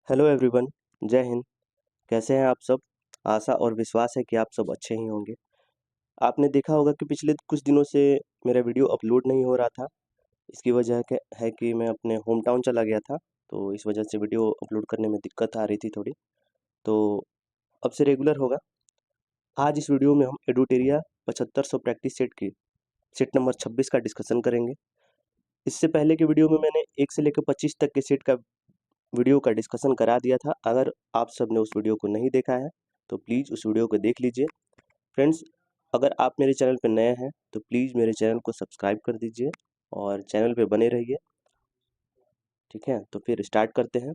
Hello everyone. जय हिंद। कैसे हैं आप सब? आशा और विश्वास है कि आप सब अच्छे ही होंगे। आपने देखा होगा कि पिछले कुछ दिनों से मेरा वीडियो अपलोड नहीं हो रहा था। इसकी वजह है कि मैं अपने होम टाउन चला गया था, तो इस वजह से वीडियो अपलोड करने में दिक्कत आ रही थी थोड़ी। तो अब से रेगुलर होगा। आज इस वीडियो में हम एडुटेरिया 7500 प्रैक्टिस सेट की सेट नंबर 26 का डिस्कशन करेंगे। इससे पहले के वीडियो में मैंने 1 से लेकर 25 तक के सेट का वीडियो का डिस्कशन करा दिया था। अगर आप सब ने उस वीडियो को नहीं देखा है तो प्लीज़ उस वीडियो को देख लीजिए। फ्रेंड्स, अगर आप मेरे चैनल पर नए हैं तो प्लीज़ मेरे चैनल को सब्सक्राइब कर दीजिए और चैनल पे बने रहिए। ठीक है, तो फिर स्टार्ट करते हैं।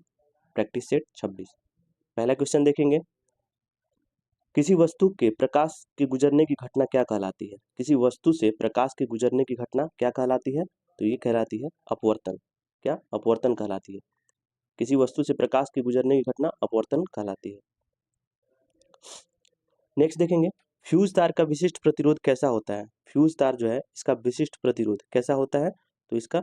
Practice set 26। पहला क्वेश्चन देखेंगे। किसी वस्तु के प्रकाश के गुजरने की घटना क्या कहलाती है? किसी वस्तु से प्रकाश के गुजरने की घटना क्या कहलाती है? तो ये कहलाती है अपवर्तन। क्या? अपवर्तन कहलाती है। किसी वस्तु से प्रकाश के गुजरने की घटना अपवर्तन कहलाती है। नेक्स्ट देखेंगे, फ्यूज तार का विशिष्ट प्रतिरोध कैसा होता है? फ्यूज तार जो है इसका विशिष्ट प्रतिरोध कैसा होता है? तो इसका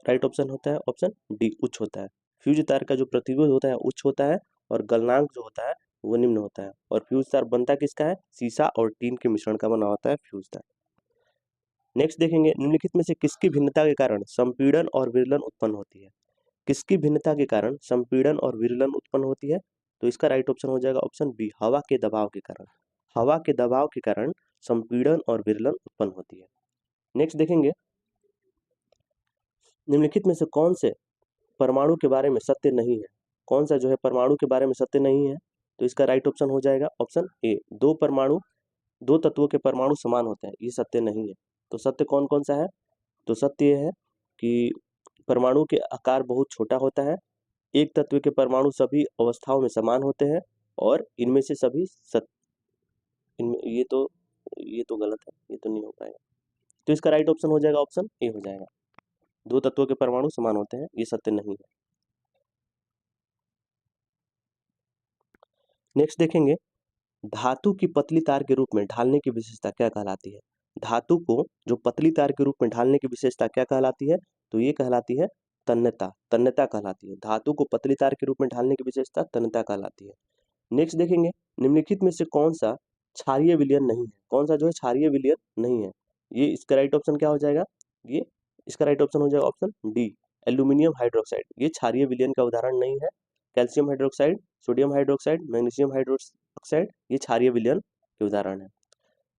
राइट ऑप्शन होता है ऑप्शन डी, उच्च होता है। फ्यूज तार का जो प्रतिरोध होता है उच्च होता है और गलनांक जो होता है वो निम्न होता है। और फ्यूज तार बनता किसका है? शीशा और टीन के मिश्रण का बना होता है फ्यूज तार। नेक्स्ट देखेंगे, निम्नलिखित में से किसकी भिन्नता के कारण संपीड़न और विरलन उत्पन्न होती है? किसकी भिन्नता के कारण संपीड़न और विरलन उत्पन्न होती है? तो इसका राइट ऑप्शन हो जाएगा ऑप्शन बी, हवा के दबाव के कारण। हवा के दबाव के कारण संपीड़न और विरलन उत्पन्न होती है। नेक्स्ट देखेंगे, निम्नलिखित में से कौन से परमाणु के बारे में सत्य नहीं है? कौन सा जो है परमाणु के बारे में सत्य नहीं है? तो इसका राइट ऑप्शन हो जाएगा ऑप्शन ए, दो तत्वों के परमाणु समान होते हैं, ये सत्य नहीं है। तो सत्य कौन कौन सा है? तो सत्य ये है कि परमाणु के आकार बहुत छोटा होता है, एक तत्व के परमाणु सभी अवस्थाओं में समान होते हैं और इनमें से सभी इनमें ये तो गलत है, ये तो नहीं हो पाएगा। तो इसका राइट ऑप्शन हो जाएगा ऑप्शन ए हो जाएगा, दो तत्वों के परमाणु समान होते हैं, ये सत्य नहीं है। नेक्स्ट देखेंगे, धातु की पतली तार के रूप में ढालने की विशेषता क्या कहलाती है? धातु को जो पतली तार के रूप में ढालने की विशेषता क्या कहलाती है? तो ये कहलाती है तन्यता। तन्यता कहलाती है। धातु को पतली तार के रूप में ढालने की विशेषता तन्यता कहलाती है। नेक्स्ट देखेंगे, निम्नलिखित में से कौन सा क्षारीय विलयन नहीं है? कौन सा जो है क्षारीय विलयन नहीं है? ये इसका राइट ऑप्शन क्या हो जाएगा? ये इसका राइट ऑप्शन हो जाएगा ऑप्शन डी, एल्यूमिनियम हाइड्रोक्साइड। ये क्षारीय विलयन का उदाहरण नहीं है। Calcium hydroxide, sodium hydroxide, magnesium hydroxide ये क्षारीय विलयन के उदाहरण है।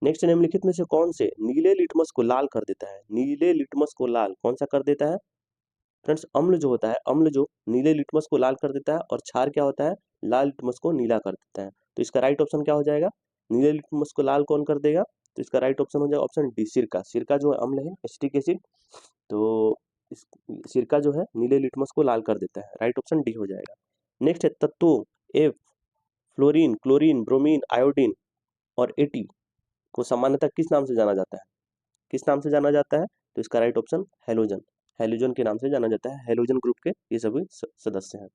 नेक्स्ट, निम्नलिखित में से कौन से नीले लिटमस को लाल कर देता है? नीले लिटमस को लाल कौन सा कर देता है? फ्रेंड्स, अम्ल जो होता है, अम्ल जो नीले लिटमस को लाल कर देता है और क्षार क्या होता है? लाल लिटमस को नीला कर देता है। तो इसका राइट ऑप्शन क्या हो जाएगा? नीले लिटमस को लाल कौन कर देगा? तो इसका राइट ऑप्शन हो जाएगा ऑप्शन डी, सिरका। सिरका जो अम्ल है, एसिटिक एसिड, तो इस सिरका जो है नीले लिटमस को लाल कर देता है। राइट ऑप्शन डी हो जाएगा। नेक्स्ट है तत्वों F, fluorine, chlorine, bromine, iodine और एटी को सामान्यतः किस नाम से जाना जाता है? किस नाम से जाना जाता है? तो इसका राइट ऑप्शन हेलोजन। हेलोजन के नाम से जाना जाता है। हेलोजन ग्रुप के ये सभी सदस्य हैं।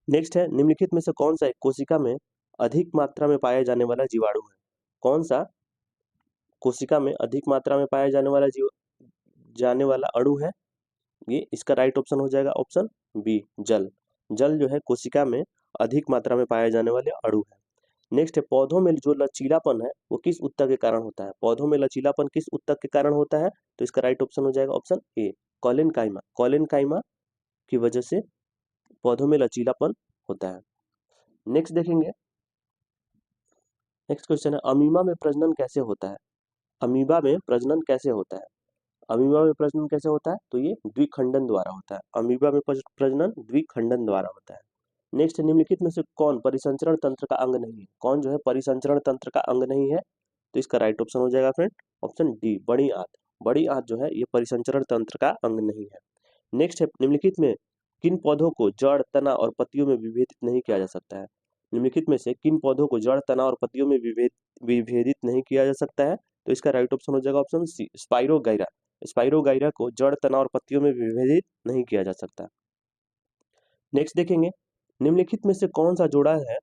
नेक्स्ट है, निम्नलिखित में से कौन सा एक कोशिका में अधिक मात्रा में पाया जाने वाला जीवाणु है? कौन सा कोशिका में अधिक मात्रा में पाया जाने वाला अणु है? ये इसका राइट ऑप्शन हो जाएगा ऑप्शन बी, जल। जल जो है कोशिका में अधिक मात्रा में पाए जाने वाले अणु है। नेक्स्ट है, पौधों में जो लचीलापन है वो किस ऊतक के कारण होता है? पौधों में लचीलापन किस ऊतक के कारण होता है? तो इसका राइट ऑप्शन हो जाएगा ऑप्शन ए, कॉलेनकाइमा। कॉलेनकाइमा की वजह से पौधों में लचीलापन होता है। नेक्स्ट देखेंगे, नेक्स्ट क्वेश्चन है, अमीबा में प्रजनन कैसे होता है? अमीबा में प्रजनन कैसे होता है? अमीबा में प्रजनन कैसे होता है? तो ये द्विखंडन द्वारा होता है। अमीबा में प्रजनन द्विखंडन द्वारा होता है। नेक्स्ट, निम्नलिखित में से कौन परिसंचरण तंत्र का अंग नहीं है? कौन जो है परिसंचरण तंत्र का अंग नहीं है? तो इसका राइट ऑप्शन हो जाएगा फ्रेंड ऑप्शन डी, बड़ी आंत। बड़ी आंत जो है ये परिसंचरण तंत्र का अंग नहीं है। नेक्स्ट है, निम्नलिखित में किन पौधों को जड़, तना और पत्तियों में विभेदित नहीं किया जा सकता है? निम्नलिखित में से किन पौधों को जड़, तना और पत्तियों में विभेदित नहीं किया जा सकता है? तो इसका राइट ऑप्शन हो जाएगा ऑप्शन सी, स्पाइरोगाइरा। स्पाइरोगाइरा को जड़, तना और पत्तियों में विभेदित नहीं किया जा सकता। नेक्स्ट देखेंगे, निम्नलिखित में से कौन सा जोड़ा है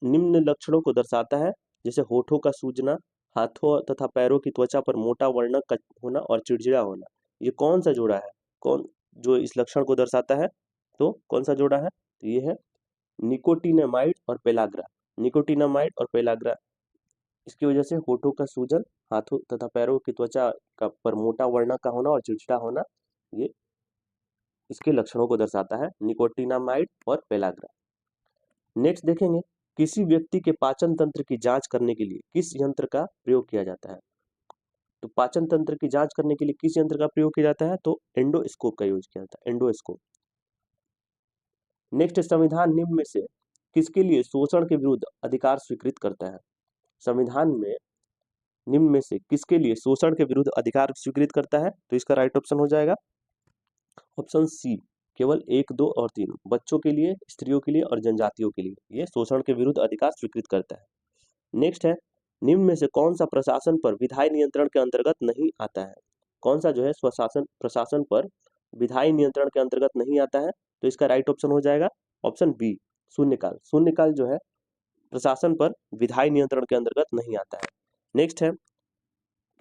निम्न लक्षणों को दर्शाता है, जैसे होठों का सूजना, हाथों तथा पैरों की त्वचा पर मोटा वर्णक होना और चिड़चिड़ा होना। ये कौन सा जोड़ा है? कौन जो इस लक्षण को दर्शाता है? तो कौन सा जोड़ा है, तो ये है निकोटिनामाइड और पेलाग्रा। निकोटिनामाइड और पेलाग्रा, इसकी वजह से होठों का सूजन, हाथों तथा पैरों की त्वचा का पर मोटा वर्णक का होना और चिड़चिड़ा होना, ये इसके लक्षणों को दर्शाता है, निकोटिनामाइड और पेलाग्रा। नेक्स्ट देखेंगे, किसी व्यक्ति के पाचन तंत्र की जांच करने के लिए किस यंत्र का प्रयोग किया जाता है। तो पाचन तंत्र की जांच करने के लिए किस यंत्र का प्रयोग किया जाता है, तो एंडोस्कोप का यूज किया जाता है, एंडोस्कोप। नेक्स्ट, संविधान निम्न में से किसके लिए शोषण के विरुद्ध अधिकार स्वीकृत करता है। संविधान में निम्न में से किसके लिए शोषण के विरुद्ध अधिकार स्वीकृत करता है, तो इसका राइट ऑप्शन हो जाएगा ऑप्शन सी, केवल 1, 2 और 3, बच्चों के लिए, स्त्रियों के लिए और जनजातियों के लिए ये शोषण के विरुद्ध अधिकार स्वीकृत करता है। नेक्स्ट है, निम्न में से कौन सा प्रशासन पर विधायी नियंत्रण के अंतर्गत नहीं आता है। कौन सा जो है स्वशासन प्रशासन पर विधायी नियंत्रण के अंतर्गत नहीं आता है, तो इसका राइट ऑप्शन हो जाएगा ऑप्शन बी, शून्यकाल। शून्यकाल जो है प्रशासन पर विधायी नियंत्रण के अंतर्गत नहीं आता है। नेक्स्ट है,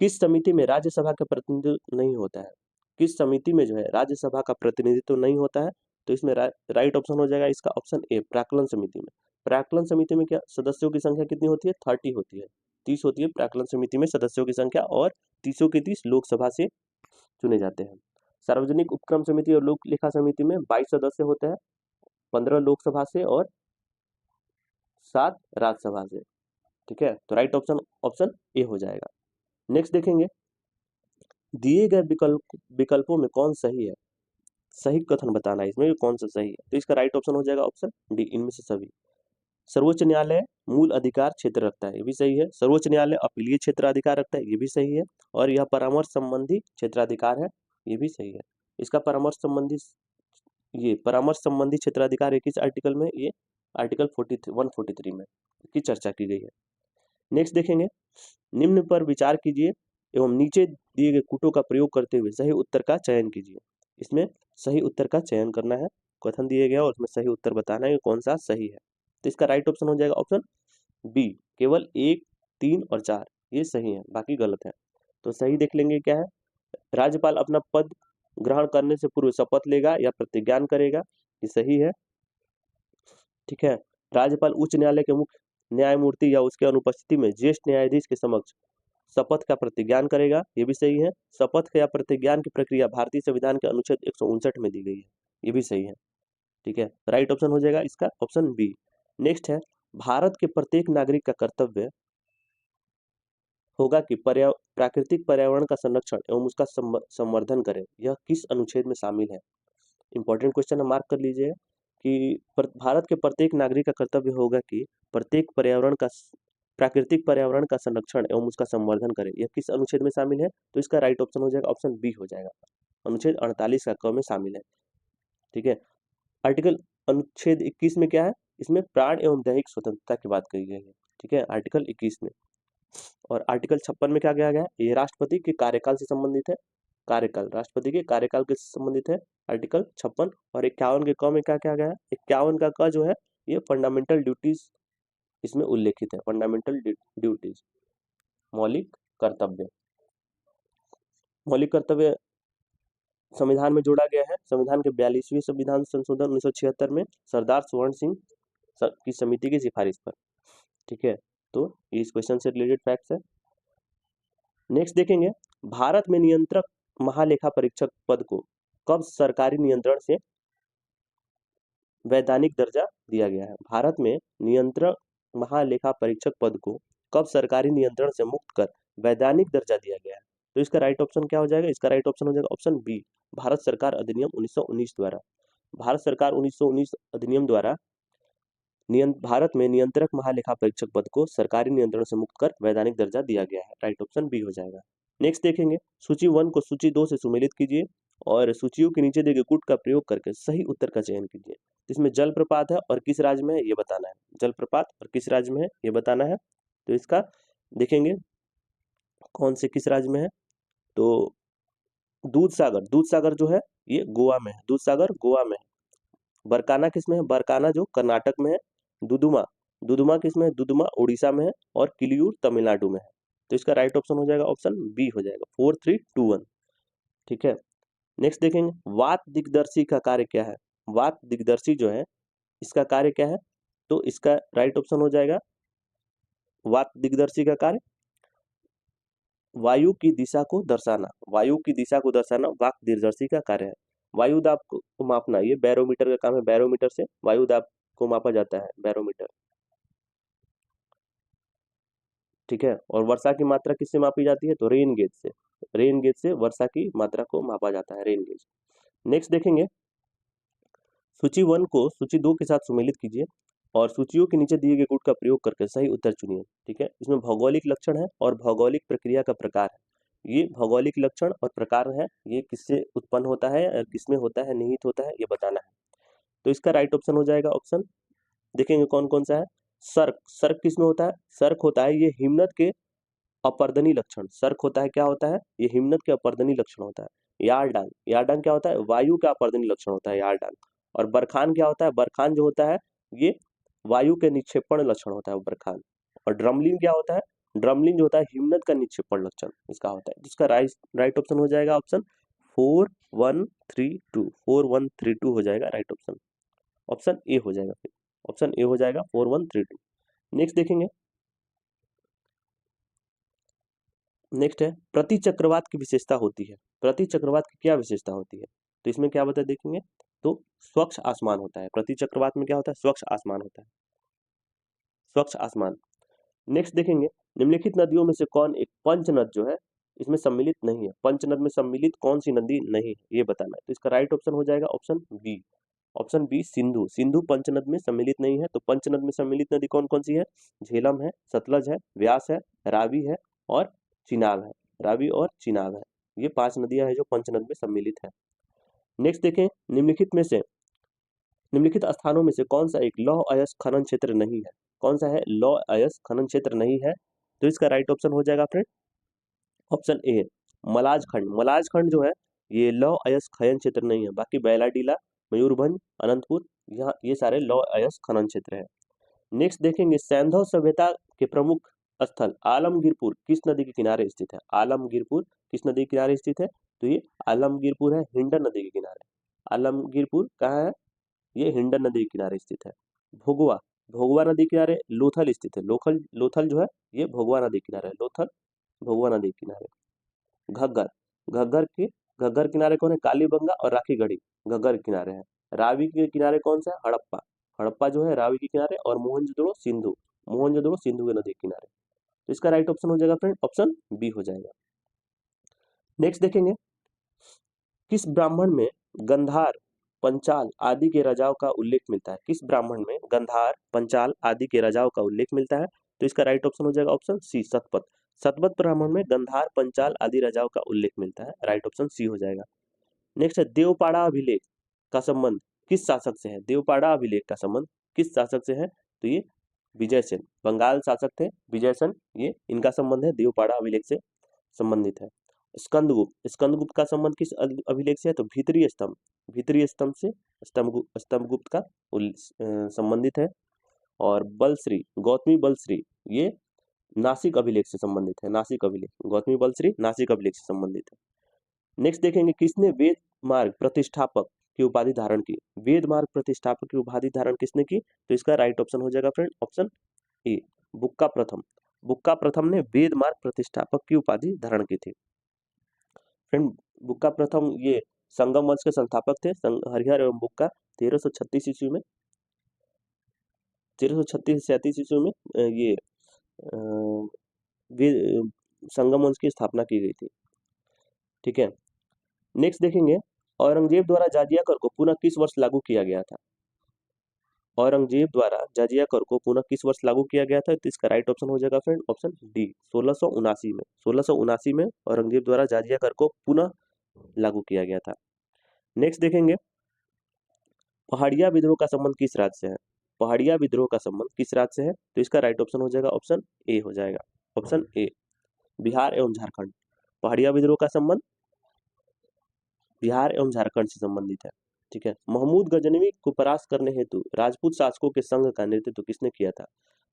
किस समिति में राज्यसभा का प्रतिनिधित्व नहीं होता है। किस समिति में जो है राज्यसभा का प्रतिनिधित्व नहीं होता है, तो इसमें राइट ऑप्शन हो जाएगा इसका ऑप्शन ए, प्राक्कलन समिति में। प्राक्कलन समिति में क्या सदस्यों की संख्या कितनी होती है, 30 होती है, 30 होती है प्राक्कलन समिति में सदस्यों की संख्या, और 30 के 30 लोकसभा से चुने जाते हैं। सार्वजनिक उपक्रम समिति और लोक लेखा समिति में 22 सदस्य होते हैं, 15 लोकसभा से और 7 राज्यसभा से। ठीक है, तो राइट ऑप्शन ऑप्शन ए हो जाएगा। नेक्स्ट देखेंगे, दिए गए विकल्पों में कौन सही है। सही कथन बताना है इसमें कौन सा सही है, तो इसका राइट ऑप्शन हो जाएगा ऑप्शन डी, इनमें से सभी। सर्वोच्च न्यायालय मूल अधिकार क्षेत्र रखता है, ये भी सही है। सर्वोच्च न्यायालय अपीलीय क्षेत्राधिकार रखता है, ये भी सही है। और यह परामर्श संबंधी क्षेत्राधिकार है, ये भी सही है। इसका परामर्श संबंधी क्षेत्राधिकार किस आर्टिकल में, ये आर्टिकल 143 में की चर्चा की गई है। नेक्स्ट देखेंगे, निम्न पर विचार कीजिए एवं नीचे दिए गए कूटों का प्रयोग करते हुए सही उत्तर का चयन कीजिए। इसमें सही उत्तर का चयन करना है, कथन दिए गया और उसमें सही उत्तर बताना है कि कौन सा सही है। तो इसका राइट ऑप्शन हो जाएगा ऑप्शन बी, केवल 1, 3 और 4 ये सही है, बाकी गलत है। तो सही देख लेंगे क्या है, राज्यपाल अपना पद ग्रहण करने से पूर्व शपथ लेगा या प्रतिज्ञान करेगा, ये सही है। ठीक है, राज्यपाल उच्च न्यायालय के मुख्य न्यायमूर्ति या उसके अनुपस्थिति में ज्येष्ठ न्यायाधीश के समक्ष शपथ का प्रतिज्ञान करेगा, ये भी सही है। शपथ या प्रतिज्ञान की प्रक्रिया भारतीय संविधान के अनुच्छेद 159 में दी गई है, ये भी सही है। ठीक है, राइट ऑप्शन हो जाएगा इसका ऑप्शन बी। नेक्स्ट है, भारत के प्रत्येक नागरिक का कर्तव्य होगा कि प्राकृतिक पर्यावरण का संरक्षण एवं उसका संवर्धन करे, यह किस अनुच्छेद में शामिल है। इंपॉर्टेंट क्वेश्चन है, मार्क कर लीजिए कि भारत के प्रत्येक नागरिक का कर्तव्य होगा कि प्राकृतिक पर्यावरण का संरक्षण एवं उसका संवर्धन करे, यह किस अनुच्छेद में शामिल है, तो इसका राइट ऑप्शन हो जाएगा ऑप्शन बी हो जाएगा, अनुच्छेद 48 का क में शामिल है। ठीक है, अनुच्छेद 21 में क्या है, इसमें प्राण एवं दैहिक स्वतंत्रता की बात कही गई है। ठीक है, आर्टिकल 21 में। और आर्टिकल 56 में क्या कहा गया है, ये राष्ट्रपति के कार्यकाल से संबंधित है, कार्यकाल राष्ट्रपति के कार्यकाल के संबंधित है आर्टिकल 56। और 51 के क में क्या कहा गया है, 51 का क जो है ये फंडामेंटल ड्यूटीज इसमें उल्लेखित है, फंडामेंटल ड्यूटीज मौलिक कर्तव्य। मौलिक कर्तव्य संविधान में जोड़ा गया है, संविधान के 42वें संविधान संशोधन 1976 में सरदार स्वर्ण सिंह की समिति की सिफारिश पर। ठीक है, तो ये इस क्वेश्चन से रिलेटेड फैक्ट्स है। नेक्स्ट देखेंगे, भारत में नियंत्रक महालेखा परीक्षक पद को कब सरकारी नियंत्रण से वैधानिक दर्जा दिया गया है। भारत में नियंत्रक महालेखा परीक्षक पद को कब सरकारी नियंत्रण से मुक्त कर वैधानिक दर्जा दिया गया है, तो इसका राइट ऑप्शन क्या हो जाएगा, इसका राइट ऑप्शन हो जाएगा ऑप्शन बी, भारत सरकार अधिनियम 1919 द्वारा। भारत सरकार 1919 अधिनियम द्वारा भारत में नियंत्रक महालेखा परीक्षक पद को सरकारी नियंत्रण से मुक्त कर वैधानिक दर्जा दिया गया है, राइट ऑप्शन बी हो जाएगा। नेक्स्ट देखेंगे, सूची 1 को सूची 2 से सुमेलित कीजिए और सूचियों के नीचे दिए गए कूट का प्रयोग करके सही उत्तर का चयन कीजिए। इसमें जलप्रपात है और किस राज्य में है ये बताना है, जलप्रपात और किस राज्य में है ये बताना है। तो इसका देखेंगे कौन से किस राज्य में है, तो दूधसागर जो है ये गोवा में है, दूधसागर गोवा में है। बरकाना किस में है, बरकाना जो कर्नाटक में है। दुदुमा किस में है, दुदुमा उड़ीसा में है। और किलियूर तमिलनाडु में है। तो इसका राइट ऑप्शन हो जाएगा ऑप्शन बी हो जाएगा, 4321। ठीक है, नेक्स्ट देखेंगे, वात दिग्दर्शी का कार्य क्या है। वात दिग्दर्शी जो है इसका कार्य क्या है? तो इसका राइट ऑप्शन हो जाएगा वात दिग्दर्शी का कार्य वायु की दिशा को दर्शाना। वायु की दिशा को दर्शाना वात दिग्दर्शी का कार्य है। वायु दाब को मापना, ये बैरोमीटर का काम है। बैरोमीटर से वायु दाब को मापा जाता है, बैरोमीटर। ठीक है, और वर्षा की मात्रा किससे मापी जाती है? तो रेन गेज से। रेन गेज से वर्षा की मात्रा को मापा जाता है, रेन गेज। नेक्स्ट देखेंगे, सूची 1 को सूची 2 के साथ सुमेलित कीजिए और सूचियों के नीचे दिए गए गुण का प्रयोग करके सही उत्तर चुनिए। ठीक है, इसमें भौगोलिक लक्षण है और भौगोलिक प्रक्रिया का प्रकार है। ये भौगोलिक लक्षण और प्रकार है, ये किससे उत्पन्न होता है, किसमें होता है, निहित होता है, ये बताना है। तो इसका राइट ऑप्शन हो जाएगा ऑप्शन, देखेंगे कौन कौन सा है। सर्क, सर्क किसमें होता है? सर्क होता है ये हिमनद के अपर्दनी लक्षण। सर्क होता है, क्या होता है? ये हिमनद के अपर्दनी लक्षण होता है। यारडांग, यारडांग क्या होता है? वायु का अपर्दनी लक्षण होता है यारडांग। और बरखान क्या होता है? बरखान जो होता है ये वायु के निक्षेपण लक्षण होता है बरखान। और ड्रमलिन क्या होता है? ड्रमलिन जो होता है हिमनद का निक्षेपण लक्षण इसका होता है। जिसका राइट ऑप्शन हो जाएगा ऑप्शन 4132। 4132 हो जाएगा राइट ऑप्शन। ऑप्शन ए हो जाएगा, फिर ऑप्शन ए हो जाएगा 4132। नेक्स्ट देखेंगे, नेक्स्ट है प्रति चक्रवात की विशेषता होती है। प्रति चक्रवात की क्या विशेषता होती है? तो इसमें क्या बता देखेंगे, तो स्वच्छ आसमान होता है। प्रति चक्रवात में क्या होता है? स्वच्छ आसमान होता है, स्वच्छ आसमान। नेक्स्ट देखेंगे, निम्नलिखित नदियों में से कौन एक पंचनद जो है इसमें सम्मिलित नहीं है? पंचनद में सम्मिलित कौन सी नदी नहीं है, ये बताना है। तो इसका राइट ऑप्शन हो जाएगा option B. Option B Sindhu. Sindhu Panchnad में सम्मिलित नहीं है। तो पंचनद में सम्मिलित नदी कौन कौन सी है? झेलम है, सतलज है, व्यास है, रावी है और चिनाब है। रावी और चिनाब है, ये 5 नदियां हैं जो पंचनद में सम्मिलित है। नेक्स्ट देखें, निम्नलिखित स्थानों में से कौन सा एक लौह अयस्क खनन क्षेत्र नहीं है? कौन सा है लौह अयस्क खनन क्षेत्र नहीं है? तो इसका राइट ऑप्शन हो जाएगा फ्रेंड ऑप्शन ए मलाज खंड। मलाज खंड जो है ये लौह अयस्क खनन क्षेत्र नहीं है। बाकी बैलाडीला, मयूरभंज, अनंतपुर, यहाँ ये सारे लौह अयस्क खनन क्षेत्र है। नेक्स्ट देखेंगे, सैंधव सभ्यता के प्रमुख स्थल आलमगीरपुर किस नदी के किनारे स्थित है? आलमगीरपुर किस नदी के किनारे स्थित है? तो ये आलमगीरपुर है हिंडन नदी के किनारे। आलमगीरपुर कहाँ है? ये हिंडन नदी के किनारे स्थित है। भोगवा, भोगवा नदी के किनारे लोथल स्थित है। लोथल, लोथल जो है ये भोगवा नदी के किनारे है। लोथल भोगवा नदी के किनारे। घग्गर, घग्गर किनारे कौन है? कालीबंगा और राखीगढ़ी घग्गर के किनारे है। रावी के किनारे कौन सा है? हड़प्पा। हड़प्पा जो है रावी के किनारे। और मोहनजोदड़ो सिंधु, मोहनजोदड़ो सिंधु के नदी के किनारे। तो इसका राइट ऑप्शन हो जाएगा फ्रेंड ऑप्शन बी हो जाएगा। नेक्स्ट देखेंगे, किस ब्राह्मण में गंधार, पंचाल आदि के राजाओं का उल्लेख मिलता है? किस ब्राह्मण में गंधार, पंचाल आदि के राजाओं का उल्लेख मिलता है? तो इसका राइट ऑप्शन हो जाएगा ऑप्शन सी सतपथ। सतपथ ब्राह्मण में गंधार, पंचाल आदि राजाओं का उल्लेख मिलता है। राइट ऑप्शन सी हो जाएगा। नेक्स्ट है देवपाड़ा अभिलेख का संबंध किस शासक से है? देवपाड़ा अभिलेख का संबंध किस शासक से है? तो ये विजय सेन, बंगाल शासक थे विजय सेन, ये इनका संबंध है देवपाड़ा अभिलेख से संबंधित है। स्कंदगुप्त, स्कंदगुप्त का संबंध किस अभिलेख से है? तो भीतरी स्तंभ, भीतरी स्तंभ से स्तंभगुप्त का संबंधित है। और बलश्री, गौतमी बलश्री, ये नासिक अभिलेख से संबंधित है। नासिक अभिलेख, गौतमी बलश्री नासिक अभिलेख से संबंधित है। नेक्स्ट देखेंगे, किसने वेद मार्ग प्रतिष्ठापक की उपाधि धारण की? वेद मार्ग प्रतिष्ठापक की उपाधि धारण किसने की? तो इसका राइट ऑप्शन हो जाएगा फ्रेंड ऑप्शन ए बुक्का प्रथम। बुक्का प्रथम ने वेद मार्ग प्रतिष्ठापक की उपाधि धारण की थी। फ्रेंड बुक्का प्रथम ये संगम वंश के संस्थापक थे, हरिहर एवं बुक्का। 1336 ईस्वी में, 1336 ईस्वी में ये संगम वंश की स्थापना की गई थी। ठीक है, नेक्स्ट देखेंगे, औरंगजेब द्वारा जाजिया कर को पुनः किस वर्ष लागू किया गया था? औरंगजेब द्वारा जाजिया कर को पुनः किस वर्ष लागू किया गया था? तो इसका राइट ऑप्शन हो जाएगा फ्रेंड ऑप्शन डी 1679 में। 1679 में औरंगजेब द्वारा जाजिया कर को पुनः लागू किया गया था। नेक्स्ट देखेंगे, पहाड़िया विद्रोह का संबंध किस राज्य से है? पहाड़िया विद्रोह का संबंध किस राज्य से है? तो इसका राइट ऑप्शन हो जाएगा ऑप्शन ए हो जाएगा ऑप्शन ए बिहार एवं झारखंड। पहाड़िया विद्रोह का संबंध बिहार एवं झारखंड से संबंधित है। ठीक है, महमूद गजनवी को परास्त करने हेतु राजपूत शासकों के संघ का नेतृत्व किसने किया था?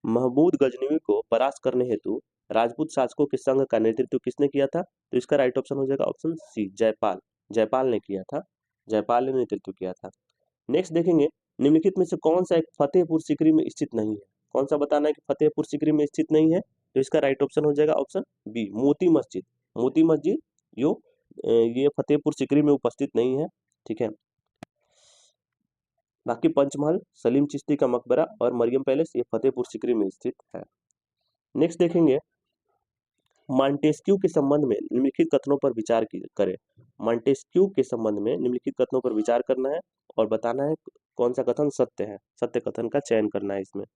महमूद गजनवी को परास्त करने हेतु राजपूत शासकों के संघ का नेतृत्व किसने किया था? तो इसका राइट ऑप्शन हो जाएगा ऑप्शन सी जयपाल। जयपाल ने किया था, जयपाल ने नेतृत्व किया था। नेक्स्ट देखेंगे, निम्नलिखित में से कौन सा एक फतेहपुर सीकरी में स्थित नहीं है? कौन सा बताना है कि फतेहपुर सीकरी में स्थित नहीं है? तो इसका राइट ऑप्शन हो जाएगा ऑप्शन बी, मोती मस्जिद। मोती मस्जिद ये फतेहपुर सीकरी में उपस्थित नहीं है। ठीक है, बाकी पंचमहल, सलीम चिश्ती का मकबरा और मरियम पैलेस ये फतेहपुर सीकरी में स्थित है। नेक्स्ट देखेंगे, मॉन्टेस्क्यू के संबंध में निम्नलिखित कथनों पर विचार करें। मॉन्टेस्क्यू के संबंध में निम्नलिखित कथनों पर विचार करना है और बताना है कौन सा कथन सत्य है, सत्य कथन का चयन करना है इसमें।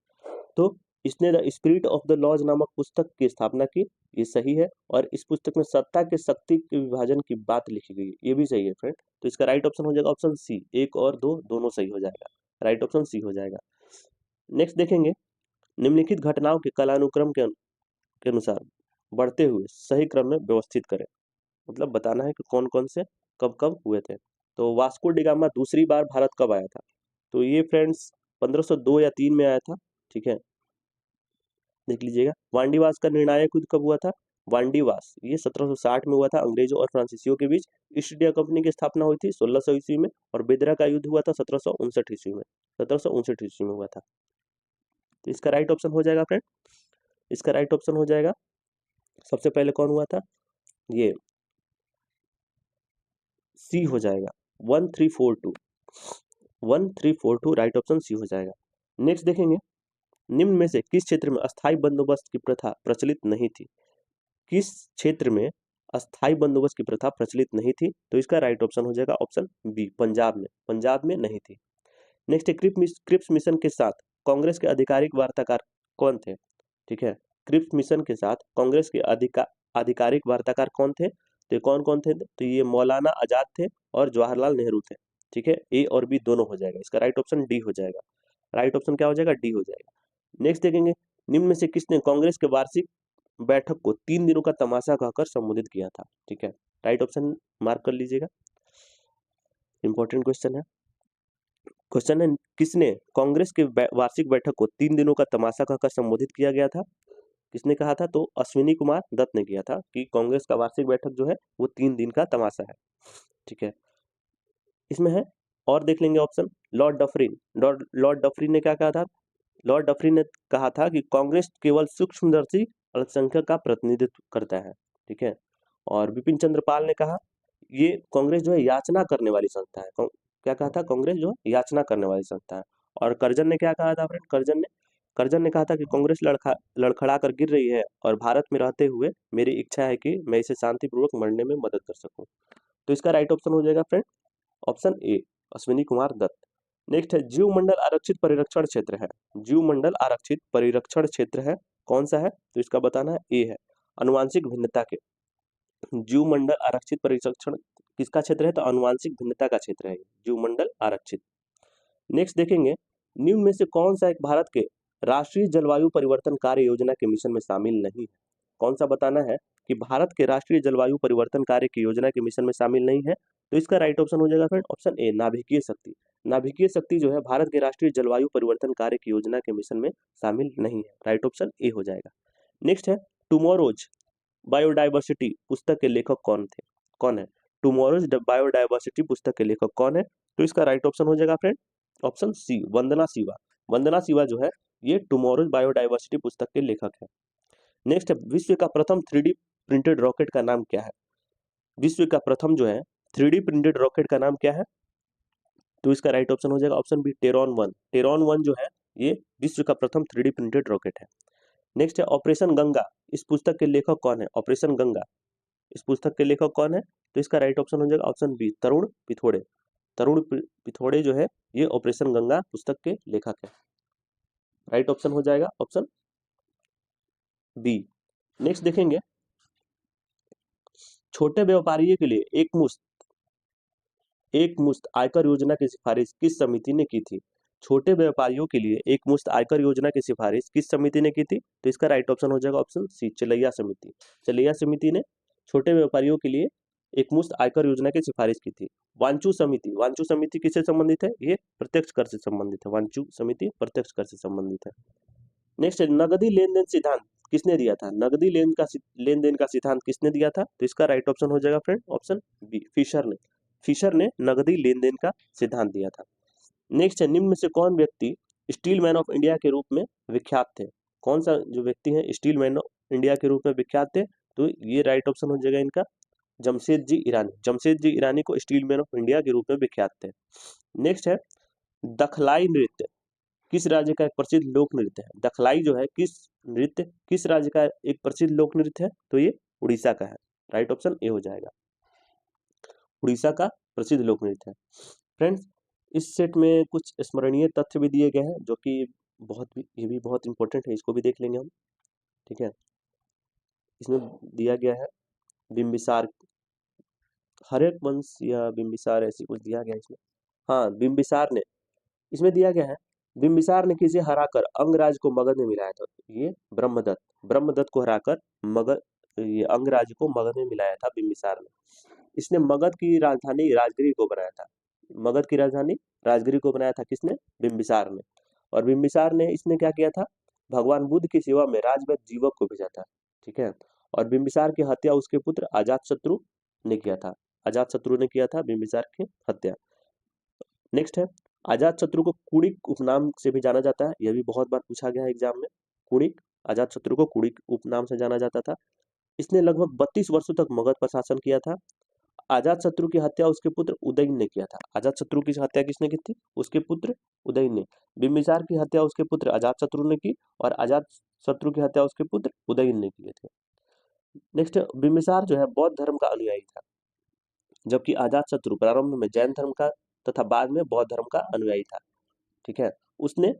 तो इसने the spirit of the laws नामक पुस्तक की स्थापना की, ये सही है, और इस पुस्तक में सत्ता के शक्ति के विभाजन की बात लिखी गई है, ये भी सही है फ्रेंड। तो इसका राइट ऑप्शन हो जाएगा ऑप्शन सी, 1 और 2 दोनों सही हो जाएगा, राइट ऑप्शन सी हो जाएगा। नेक्स्ट देखेंगे, निम्नलिखित घटनाओं के कालानुक्रम के अनुसार बढ़ते हुए सही क्रम में व्यवस्थित करें, मतलब बताना है कि कौन कौन से कब कब हुए थे। तो वास्को डी गामा दूसरी बार भारत कब आया था? तो ये फ्रेंड्स 1502 या 3 में आया था। ठीक है, देख लीजिएगा। वांडीवास का निर्णायक युद्ध कब हुआ था? वांडीवास ये 1760 में हुआ था, अंग्रेजों और फ्रांसीसियों के बीच। ईस्ट इंडिया कंपनी की स्थापना हुई थी 1600 ईस्वी में, और बेदरा का युद्ध हुआ था 1759 ईस्वी में, 1759 ईस्वी में हुआ था। तो इसका राइट ऑप्शन हो जाएगा फ्रेंड, इसका राइट ऑप्शन हो जाएगा, सबसे पहले कौन हुआ था? ये सी हो जाएगा, 1342, 1342 राइट ऑप्शन सी हो जाएगा। नेक्स्ट देखेंगे, निम्न में से किस क्षेत्र में अस्थायी बंदोबस्त की प्रथा प्रचलित नहीं थी? किस क्षेत्र में अस्थायी बंदोबस्त की प्रथा प्रचलित नहीं थी? तो इसका राइट ऑप्शन हो जाएगा ऑप्शन बी, पंजाब में, पंजाब में नहीं थी। नेक्स्ट है, क्रिप्स मिशन के साथ कांग्रेस के आधिकारिक वार्ताकार कौन थे? ठीक है, क्रिप्स मिशन के साथ कांग्रेस के आधिकारिक वार्ताकार कौन थे? तो कौन कौन थे? तो ये मौलाना आजाद थे और जवाहरलाल नेहरू थे। ठीक है, ए और बी दोनों हो जाएगा, इसका राइट ऑप्शन डी हो जाएगा, राइट ऑप्शन क्या हो जाएगा? डी हो जाएगा। नेक्स्ट देखेंगे, निम्न में से किसने कांग्रेस के वार्षिक बैठक को 3 दिनों का तमाशा कहकर संबोधित किया था? ठीक है, राइट ऑप्शन मार्क कर लीजिएगा, इंपॉर्टेंट क्वेश्चन है। क्वेश्चन है, किसने कांग्रेस के वार्षिक बैठक को 3 दिनों का तमाशा कहकर संबोधित किया गया था? किसने कहा था? तो अश्विनी कुमार दत्त ने किया था कि कांग्रेस का वार्षिक बैठक जो है वो 3 दिन का तमाशा है। ठीक है, इसमें है और देख लेंगे option, Lord Dufferin. Lord Dufferin ने क्या कहा था? लॉर्ड डफरिन ने कहा था कि कांग्रेस केवल सूक्ष्मदर्शी अल्पसंख्यक का प्रतिनिधित्व करता है। ठीक है, और विपिन चंद्र पाल ने कहा ये कांग्रेस जो है याचना करने वाली संस्था है। क्या कहा था? कांग्रेस जो है याचना करने वाली संस्था है। और करजन ने क्या कहा था फ्रेंड? करजन ने कहा था कि कांग्रेस लड़खड़ा कर गिर रही है और भारत में रहते हुए मेरी इच्छा है कि मैं इसे शांतिपूर्वक मरने में मदद कर सकूं। तो इसका राइट ऑप्शन हो जाएगा friend option A, Ashwini Kumar Dutt. नेक्स्ट है, जीवमंडल आरक्षित परिरक्षण क्षेत्र है। जीवमंडल आरक्षित परिरक्षण क्षेत्र है, कौन सा है? तो इसका बताना है, ए है, आनुवांशिक भिन्नता के। जीवमंडल आरक्षित परिरक्षण किसका क्षेत्र है? तो आनुवांशिक भिन्नता का क्षेत्र है जीवमंडल आरक्षित। नेक्स्ट देखेंगे, निम्न में से कौन सा एक भारत के राष्ट्रीय जलवायु परिवर्तन कार्य योजना के मिशन में शामिल नहीं है? कौन सा बताना है कि भारत के राष्ट्रीय जलवायु परिवर्तन कार्य की योजना के मिशन में शामिल नहीं है? तो इसका राइट ऑप्शन हो जाएगा फ्रेंड ऑप्शन ए, नाभिकीय शक्ति। नाभिकीय शक्ति जो है भारत के राष्ट्रीय जलवायु परिवर्तन कार्य की योजना के मिशन में शामिल नहीं है, राइट ऑप्शन ए हो जाएगा। नेक्स्ट है, टुमारोज बायोडाइवर्सिटी पुस्तक के लेखक कौन है? टुमारोज बायोडाइवर्सिटी पुस्तक के लेखक कौन है? तो इसका राइट ऑप्शन हो जाएगा फ्रेंड ऑप्शन सी, वंदना शिवा। वंदना शिवा जो है ये टुमारोज बायोडाइवर्सिटी पुस्तक के लेखक है। नेक्स्ट है, विश्व का प्रथम 3D प्रिंटेड रॉकेट का नाम क्या है? विश्व का प्रथम जो है 3D प्रिंटेड रॉकेट का नाम क्या है? तो इसका राइट ऑप्शन हो जाएगा ऑप्शन बी, टेरॉन 1। टेरॉन 1 जो है ये विश्व का प्रथम 3D प्रिंटेड रॉकेट है। नेक्स्ट है, ऑपरेशन गंगा, इस पुस्तक के लेखक कौन है? ऑपरेशन गंगा इस पुस्तक के लेखक कौन है? तो इसका राइट ऑप्शन हो जाएगा ऑप्शन बी, तरुण पिथोड़े। तरुण पिथोड़े जो है ये ऑपरेशन गंगा पुस्तक के लेखक है, राइट ऑप्शन हो जाएगा ऑप्शन बी। नेक्स्ट देखेंगे, छोटे व्यापारियों के लिए एक मुश्त आयकर योजना की सिफारिश किस समिति ने की थी? छोटे व्यापारियों के लिए एक मुश्त आयकर योजना की सिफारिश किस समिति ने की थी? तो इसका राइट ऑप्शन हो जाएगा ऑप्शन सी, चलैया समिति। चलैया समिति ने छोटे व्यापारियों के लिए एक मुश्त आयकर योजना की सिफारिश की थी। वांचू समिति किससे संबंधित है? ये प्रत्यक्ष कर से संबंधित है। वांचू समिति प्रत्यक्ष कर से संबंधित है। नेक्स्ट है, नगदी लेन देन सिद्धांत किसने दिया था? नगदी लेन देन का सिद्धांत किसने दिया था? तो इसका राइट ऑप्शन हो जाएगा फ्रेंड ऑप्शन बी, फिशर ने नगदी लेन देन का सिद्धांत दिया था। नेक्स्ट है, निम्न में से कौन व्यक्ति स्टील मैन ऑफ इंडिया के रूप में विख्यात थे? कौन सा जो व्यक्ति है स्टील मैन ऑफ इंडिया के रूप में विख्यात थे? तो ये राइट ऑप्शन हो जाएगा इनका जमशेदजी ईरानी। जमशेदजी ईरानी को स्टील मैन ऑफ इंडिया के रूप में विख्यात थे। नेक्स्ट है, दखलाई नृत्य किस राज्य का एक प्रसिद्ध लोक नृत्य है? दखलाई जो है किस राज्य का एक प्रसिद्ध लोक नृत्य है? तो ये उड़ीसा का है। राइट ऑप्शन ए हो जाएगा, उड़ीसा का प्रसिद्ध लोक नृत्य है। फ्रेंड्स, इस सेट में कुछ स्मरणीय तथ्य भी दिए गए हैं जो कि ये भी बहुत इंपॉर्टेंट है, इसको भी देख लेंगे हम। ठीक है, इसमें दिया गया है बिंबिसार, हर्यक वंश या बिंबिसार ऐसी कुछ दिया गया है इसमें। हाँ, बिंबिसार ने, इसमें दिया गया है बिंबिसार ने किसे हराकर अंगराज को मगध में मिलाया था? ये ब्रह्मदत्त को हराकर मगध, ये अंगराज को मगध में मिलाया था बिंबिसार ने। इसने मगध की राजधानी राजगिरी को बनाया था। मगध की राजधानी राजगिरी को बनाया था किसने? बिंबिसार ने। और बिंबिसार ने इसने क्या किया था? भगवान बुद्ध की सेवा में राजवैद्य जीवक को भेजा था। ठीक है, और बिंबिसार की हत्या उसके पुत्र अजातशत्रु ने किया था। अजातशत्रु ने किया था बिंबिसार की हत्या। नेक्स्ट है, अजातशत्रु को कुड़िक उपनाम से भी जाना जाता है। यह भी बहुत बार पूछा गया है एग्जाम में। कुड़िक, अजातशत्रु को कुड़िक उपनाम से जाना जाता था। इसने लगभग 32 वर्षों तक मगध पर शासन किया था। अजातशत्रु की हत्या उसके पुत्र उदयन ने किया था। अजातशत्रु की हत्या किसने की थी? उसके पुत्र उदयन ने। बिंबिसार की हत्या उसके पुत्र अजातशत्रु ने की और अजातशत्रु की हत्या उसके पुत्र उदयन ने किए थे। नेक्स्ट, बिंबिसार जो है बौद्ध धर्म का अनुयायी था, जबकि अजातशत्रु प्रारंभ में जैन धर्म का तथा बाद में बौद्ध धर्म का अनुयायी था। ठीक है, उसने,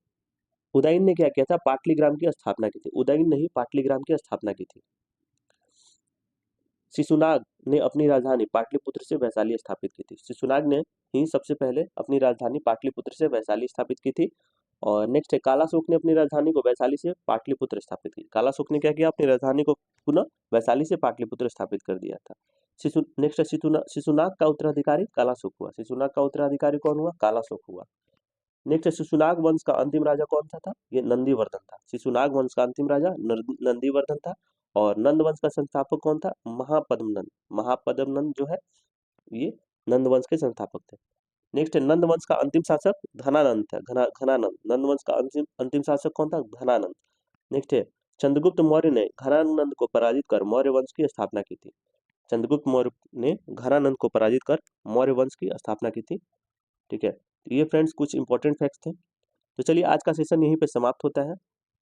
उदयन ने क्या किया था? पाटलिग्राम की स्थापना की थी। उदयन ने ही पाटलिग्राम की स्थापना की थी। शिशुनाग ने अपनी राजधानी पाटलिपुत्र से वैशाली स्थापित की थी। शिशुनाग ने ही सबसे पहले अपनी राजधानी पाटलिपुत्र से वैशाली स्थापित की थी। और नेक्स्ट है, कालाशोक ने अपनी राजधानी को वैशाली से पाटलिपुत्र स्थापित की। कालाशोक ने क्या किया? अपनी राजधानी को पुनः वैशाली से पाटलिपुत्र स्थापित कर दिया था। नेक्स्ट है, शिशुनाग का उत्तराधिकारी कालाशोक हुआ। शिशुनाग का उत्तराधिकारी कौन हुआ? कालाशोक हुआ। नेक्स्ट है, शिशुनाग वंश का अंतिम राजा कौन सा था? ये नंदीवर्धन था। शिशुनाग वंश का अंतिम राजा नंदीवर्धन था। और नंद वंश का संस्थापक कौन था? महापद्मनंद। महापद्मनंद जो है ये नंद वंश के संस्थापक थे। नेक्स्ट है, नंद वंश का अंतिम शासक घनानंद था। घनानंद। नंद वंश का अंतिम शासक कौन था? घनानंद। नेक्स्ट है, चंद्रगुप्त मौर्य ने घनानंद को पराजित कर मौर्य वंश की स्थापना की थी। चंद्रगुप्त मौर्य ने घनानंद को पराजित कर मौर्य वंश की स्थापना की थी। ठीक है, तो ये फ्रेंड्स कुछ इंपॉर्टेंट फैक्ट्स थे। तो चलिए, आज का सेशन यहीं पे समाप्त होता है।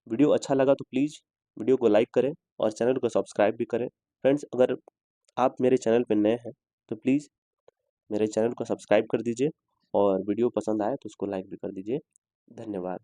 वीडियो अच्छा लगा तो प्लीज़ वीडियो को लाइक करें और चैनल को सब्सक्राइब भी करें। फ्रेंड्स, अगर आप मेरे चैनल पर नए हैं तो प्लीज़ मेरे चैनल को सब्सक्राइब कर दीजिए और वीडियो पसंद आए तो उसको लाइक भी कर दीजिए। धन्यवाद।